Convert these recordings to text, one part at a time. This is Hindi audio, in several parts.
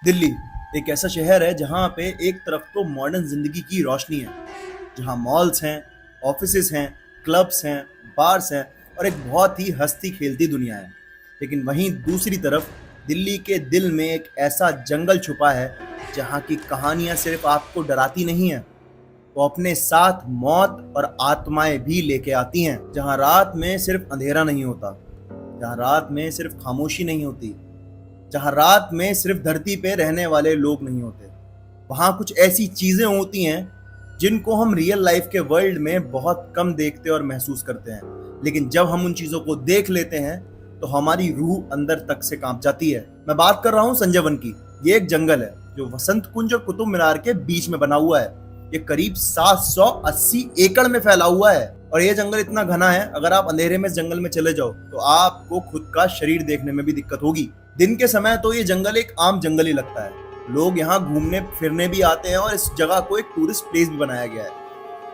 दिल्ली एक ऐसा शहर है जहाँ पे एक तरफ तो मॉडर्न जिंदगी की रोशनी है, जहाँ मॉल्स हैं, ऑफिसेज हैं, क्लब्स हैं, बार्स हैं और एक बहुत ही हंसती खेलती दुनिया है। लेकिन वहीं दूसरी तरफ दिल्ली के दिल में एक ऐसा जंगल छुपा है जहाँ की कहानियाँ सिर्फ आपको डराती नहीं है, वो अपने साथ मौत और आत्माएं भी लेके आती हैं। जहाँ रात में सिर्फ अंधेरा नहीं होता, जहाँ रात में सिर्फ खामोशी नहीं होती, जहाँ रात में सिर्फ धरती पे रहने वाले लोग नहीं होते, वहाँ कुछ ऐसी चीजें होती हैं जिनको हम रियल लाइफ के वर्ल्ड में बहुत कम देखते और महसूस करते हैं। लेकिन जब हम उन चीजों को देख लेते हैं तो हमारी रूह अंदर तक से कांप जाती है। मैं बात कर रहा हूँ संजय वन की। ये एक जंगल है जो वसंत कुंज और कुतुब मीनार के बीच में बना हुआ है। ये करीब 780 एकड़ में फैला हुआ है और ये जंगल इतना घना है, अगर आप अंधेरे में इस जंगल में चले जाओ तो आपको खुद का शरीर देखने में भी दिक्कत होगी। दिन के समय तो ये जंगल एक आम जंगल ही लगता है, लोग यहाँ घूमने फिरने भी आते हैं और इस जगह को एक टूरिस्ट प्लेस भी बनाया गया है।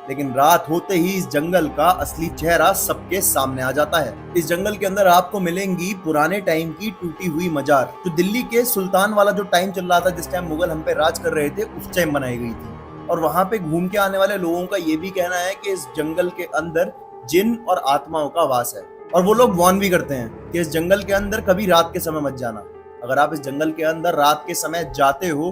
लेकिन रात होते ही इस जंगल का असली चेहरा सबके सामने आ जाता है। इस जंगल के अंदर आपको मिलेंगी पुराने टाइम की टूटी हुई मजार, जो दिल्ली के सुल्तान वाला जो टाइम चल रहा था, जिस टाइम मुगल हम पे राज कर रहे थे, उस टाइम बनाई गई थी। और वहां पे घूम के आने वाले लोगों का ये भी कहना है कि इस जंगल के अंदर जिन और आत्माओं का वास है। और वो लोग वार्न भी करते हैं कि इस जंगल के अंदर कभी रात के समय मत जाना। अगर आप इस जंगल के अंदर रात के समय जाते हो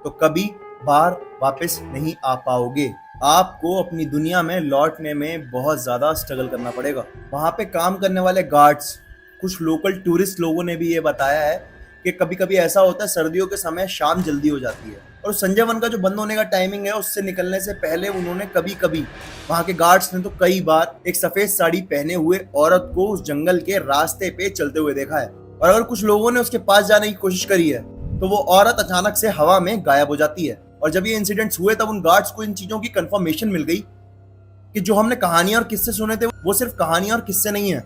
तो कभी बाहर वापस नहीं आ पाओगे। आपको अपनी दुनिया में लौटने में बहुत ज्यादा स्ट्रगल करना पड़ेगा। वहां पे काम करने वाले गार्ड्स, कुछ लोकल टूरिस्ट लोगों ने भी ये बताया है कि कभी कभी ऐसा होता है सर्दियों के समय शाम जल्दी हो जाती है और संजय वन का जो बंद होने का टाइमिंग है उससे निकलने से पहले उन्होंने कभी कभी, वहां के गार्ड्स ने तो कई बार, एक सफेद साड़ी पहने हुए औरत को उस जंगल के रास्ते पे चलते हुए देखा है। और अगर कुछ लोगों ने उसके पास जाने की कोशिश करी है तो वो औरत अचानक से हवा में गायब हो जाती है। और जब ये इंसिडेंट्स हुए तब उन गार्ड्स को इन चीजों की कंफर्मेशन मिल गई कि जो हमने कहानियां और किस्से सुने थे वो सिर्फ कहानियां और किस्से नहीं है,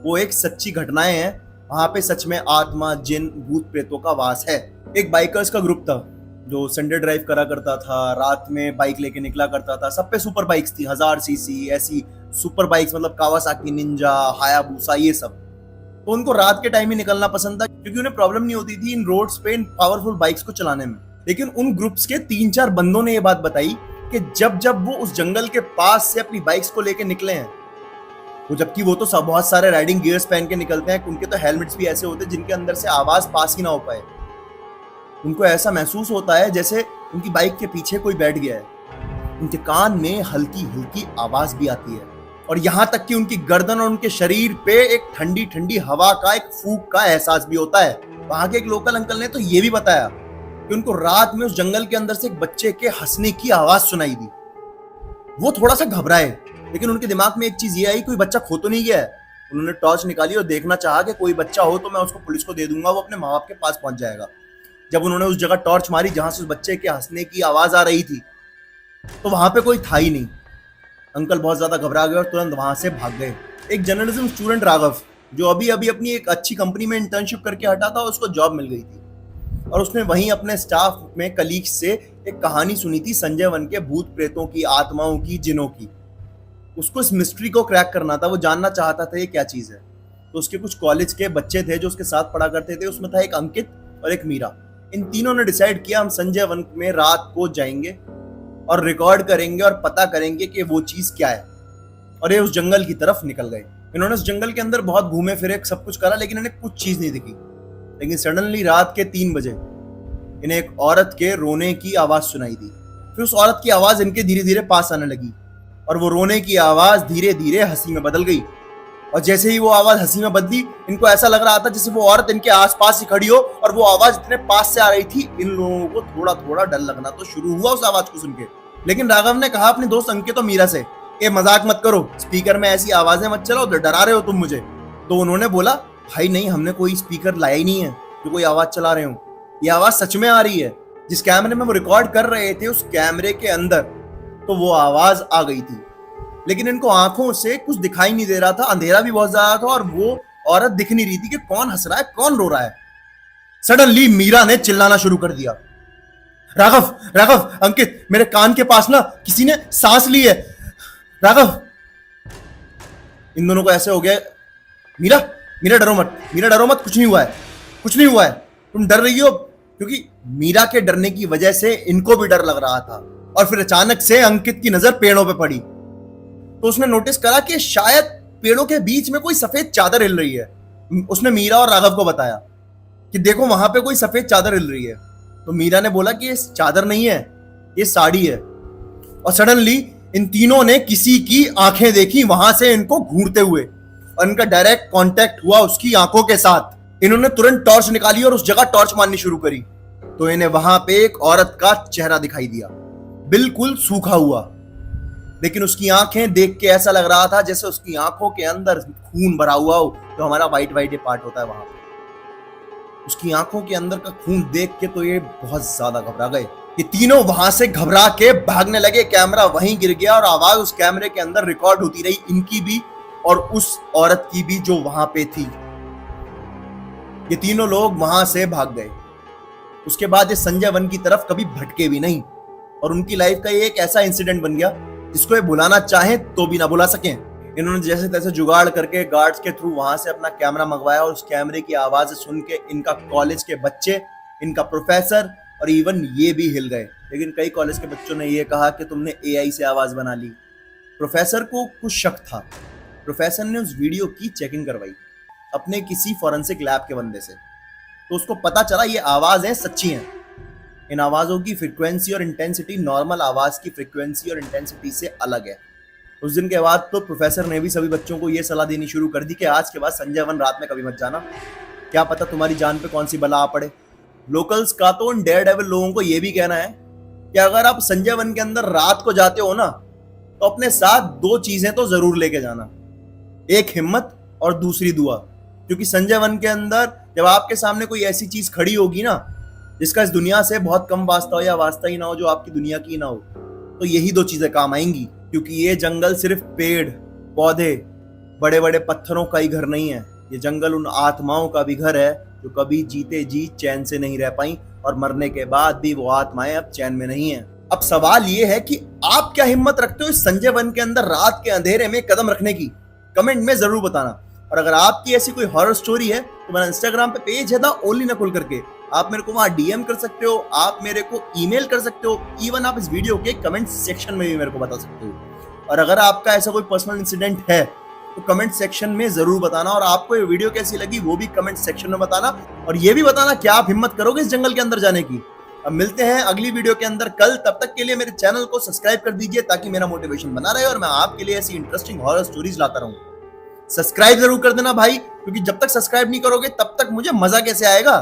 वो एक सच्ची घटनाएं हैं। वहां पे सच में आत्मा, जिन, भूत प्रेतों का वास है। एक बाइकर्स का ग्रुप था जो संडे ड्राइव करा करता था, रात में बाइक लेके निकला करता था। सब पे सुपर बाइक्स थी, 1000 सीसी ऐसी सुपर बाइक्स, मतलब कावासाकी निंजा, हायाबुसा, ये सब। तो उनको रात के टाइम ही निकलना पसंद था क्योंकि उन्हें प्रॉब्लम नहीं होती थी इन रोड्स पे इन पावरफुल बाइक्स को चलाने में। लेकिन उन ग्रुप्स के 3-4 बंदों ने ये बात बताई कि जब जब वो उस जंगल के पास से अपनी बाइक्स को लेके निकले हैं, वो जबकि वो तो सब बहुत सारे राइडिंग गियर्स पहन के निकलते हैं, उनके तो हेलमेट्स भी ऐसे होते हैं जिनके अंदर से आवाज पास ही ना हो पाए। उनको ऐसा महसूस होता है जैसे उनकी बाइक के पीछे कोई बैठ गया है। उनके कान में हल्की हल्की आवाज भी आती है और यहाँ तक कि उनकी गर्दन और उनके शरीर पे एक ठंडी ठंडी हवा का, एक फूंक का एहसास भी होता है। वहां के एक लोकल अंकल ने तो ये भी बताया कि उनको रात में उस जंगल के अंदर से एक बच्चे के हंसने की आवाज सुनाई दी। वो थोड़ा सा घबराए, लेकिन उनके दिमाग में एक चीज ये आई, कोई बच्चा खो तो नहीं गया है। उन्होंने टॉर्च निकाली और देखना चाहा कि कोई बच्चा हो तो मैं उसको पुलिस को दे दूंगा, वो अपने माँ बाप के पास पहुंच जाएगा। जब उन्होंने उस जगह टॉर्च मारी जहां से उस बच्चे के हंसने की आवाज आ रही थी तो वहां पे कोई था ही नहीं। अंकल बहुत ज्यादा घबरा गए और तुरंत वहां से भाग गए। एक जर्नलिज्म स्टूडेंट राघव, जो अभी अभी अपनी एक अच्छी कंपनी में इंटर्नशिप करके हटा था, उसको जॉब मिल गई थी और उसने वहीं अपने स्टाफ में कलीग से एक कहानी सुनी थी संजय वन के भूत प्रेतों की, आत्माओं की, जिनों की। उसको इस मिस्ट्री को क्रैक करना था, वो जानना चाहता था ये क्या चीज है। तो उसके कुछ कॉलेज के बच्चे थे जो उसके साथ पढ़ा करते थे, उसमें था एक अंकित और एक मीरा। इन तीनों ने डिसाइड किया हम संजय वन में रात को जाएंगे और रिकॉर्ड करेंगे और पता करेंगे कि वो चीज क्या है। और ये उस जंगल की तरफ निकल गए। इन्होंने उस जंगल के अंदर बहुत घूमे फिरे, सब कुछ करा, लेकिन इन्हें कुछ चीज नहीं दिखी। लेकिन सडनली रात के 3 बजे इन्हें एक औरत के रोने की आवाज सुनाई दी। फिर उस औरत की आवाज इनके धीरे धीरे पास आने लगी और वो रोने की आवाज धीरे धीरे हंसी में बदल गई। और जैसे ही वो आवाज हंसी में बदली, इनको ऐसा लग रहा था जैसे वो औरत इनके आसपास ही खड़ी हो और वो आवाज इतने पास से आ रही थी। इन लोगों को थोड़ा थोड़ा डर लगना तो शुरू हुआ उस आवाज को सुन के। लेकिन राघव ने कहा अपने दोस्त अंकित और मीरा से, ये मजाक मत करो, स्पीकर में ऐसी आवाजें मत चलाओ, डरा रहे हो तुम मुझे। तो उन्होंने बोला, भाई नहीं, हमने कोई स्पीकर लाया ही नहीं है जो कोई आवाज चला रहे हो। ये आवाज सच में आ रही है। जिस कैमरे में वो रिकॉर्ड कर रहे थे उस कैमरे के अंदर तो वो आवाज आ गई थी, लेकिन इनको आंखों से कुछ दिखाई नहीं दे रहा था। अंधेरा भी बहुत ज्यादा था और वो औरत दिख नहीं रही थी कि कौन हंस रहा है, कौन रो रहा है। सडनली मीरा ने चिल्लाना शुरू कर दिया, राघव, राघव, अंकित, मेरे कान के पास ना किसी ने सांस ली है। राघव। इन दोनों को ऐसे हो गया, मीरा, मीरा डरो मत, मीरा डरो मत, कुछ नहीं हुआ है, कुछ नहीं हुआ है, तुम डर रही हो, क्योंकि मीरा के डरने की वजह से इनको भी डर लग रहा था। और फिर अचानक से अंकित की नजर पेड़ों पे पड़ी, तो उसने नोटिस करा कि शायद पेड़ों के बीच में कोई सफेद चादर हिल रही है। उसने मीरा और राघव को बताया कि देखो वहां पे कोई सफेद चादर हिल रही है। तो मीरा ने बोला कि ये चादर नहीं है, ये साड़ी है। और सडनली इन तीनों ने किसी की आंखें देखी वहां से इनको घूरते हुए, और इनका डायरेक्ट कांटेक्ट हुआ उसकी आंखों के साथ। इन्होंने तुरंत टॉर्च निकाली और उस जगह टॉर्च मारनी शुरू करी, तो इन्हें वहां पे एक औरत का चेहरा दिखाई दिया, बिल्कुल सूखा हुआ। लेकिन उसकी आंखें देख के ऐसा लग रहा था जैसे उसकी आंखों के अंदर खून भरा हुआ हो, तो हमारा व्हाइट व्हाइट ये पार्ट होता है वहां पे। उसकी आंखों के अंदर का खून देख के तो ये बहुत ज्यादा घबरा गए। ये तीनों वहां से घबरा के भागने लगे। कैमरा वहीं गिर गया और आवाज उस कैमरे के अंदर रिकॉर्ड होती रही, इनकी भी और उस औरत की भी जो वहां पे थी। ये तीनों लोग वहां से भाग गए। उसके बाद ये संजय वन की तरफ कभी भटके भी नहीं, और उनकी लाइफ का ये एक ऐसा इंसिडेंट बन गया जिसको ये भुलाना चाहे तो भी ना भुला सके। इन्होंने जैसे तैसे जुगाड़ करके गार्ड्स के थ्रू वहां से अपना कैमरा मंगवाया, और उस कैमरे की आवाज सुन के इनका कॉलेज के बच्चे, इनका प्रोफेसर और इवन ये भी हिल गए। लेकिन कई कॉलेज के बच्चों ने ये कहा कि तुमने एआई से आवाज बना ली। प्रोफेसर को कुछ शक था। प्रोफेसर ने उस वीडियो की चेकिंग करवाई अपने किसी फॉरेंसिक लैब के बंदे से, तो उसको पता चला ये आवाजें सच्ची हैं। इन आवाजों की फ्रीक्वेंसी और इंटेंसिटी नॉर्मल आवाज की फ्रीक्वेंसी और इंटेंसिटी से अलग है। उस दिन के बाद तो प्रोफेसर ने भी सभी बच्चों को यह सलाह देनी शुरू कर दी कि आज के बाद संजय वन रात में कभी मत जाना, क्या पता तुम्हारी जान पे कौन सी बला आ पड़े। लोकल्स का तो उन डेयर डेविल लोगों को यह भी कहना है कि अगर आप संजय वन के अंदर रात को जाते हो ना, तो अपने साथ दो चीजें तो जरूर लेके जाना, एक हिम्मत और दूसरी दुआ। क्योंकि संजय वन के अंदर जब आपके सामने कोई ऐसी चीज खड़ी होगी ना जिसका इस दुनिया से बहुत कम वास्ता हो या वास्ता ही ना हो, जो आपकी दुनिया की ना हो, तो यही दो चीजें काम आएंगी। क्योंकि ये जंगल सिर्फ पेड़ पौधे बड़े बड़े पत्थरों का ही घर नहीं है, ये जंगल उन आत्माओं का भी घर है जो कभी जीते जी चैन से नहीं रह पाई, और मरने के बाद भी वो आत्माएं अब चैन में नहीं है। अब सवाल ये है कि आप क्या हिम्मत रखते हो इस संजय वन के अंदर रात के अंधेरे में कदम रखने की? कमेंट में जरूर बताना। और अगर आपकी ऐसी कोई हॉरर स्टोरी है तो मेरा इंस्टाग्राम पे पेज है द ओनली नकुल करके, आप मेरे को वहां डीएम कर सकते हो, आप मेरे को ईमेल कर सकते हो, इवन आप इस वीडियो के कमेंट सेक्शन में भी मेरे को बता सकते हो। और अगर आपका ऐसा कोई पर्सनल इंसिडेंट है तो कमेंट सेक्शन में जरूर बताना, और आपको ये वीडियो कैसी लगी वो भी कमेंट सेक्शन में बताना, और ये भी बताना क्या आप हिम्मत करोगे इस जंगल के अंदर जाने की। अब मिलते हैं अगली वीडियो के अंदर कल, तब तक के लिए मेरे चैनल को सब्सक्राइब कर दीजिए ताकि मेरा मोटिवेशन बना रहे और मैं आपके लिए ऐसी इंटरेस्टिंग हॉरर स्टोरीज लाता रहूं। सब्सक्राइब जरूर कर देना भाई, क्योंकि जब तक सब्सक्राइब नहीं करोगे तब तक मुझे मजा कैसे आएगा।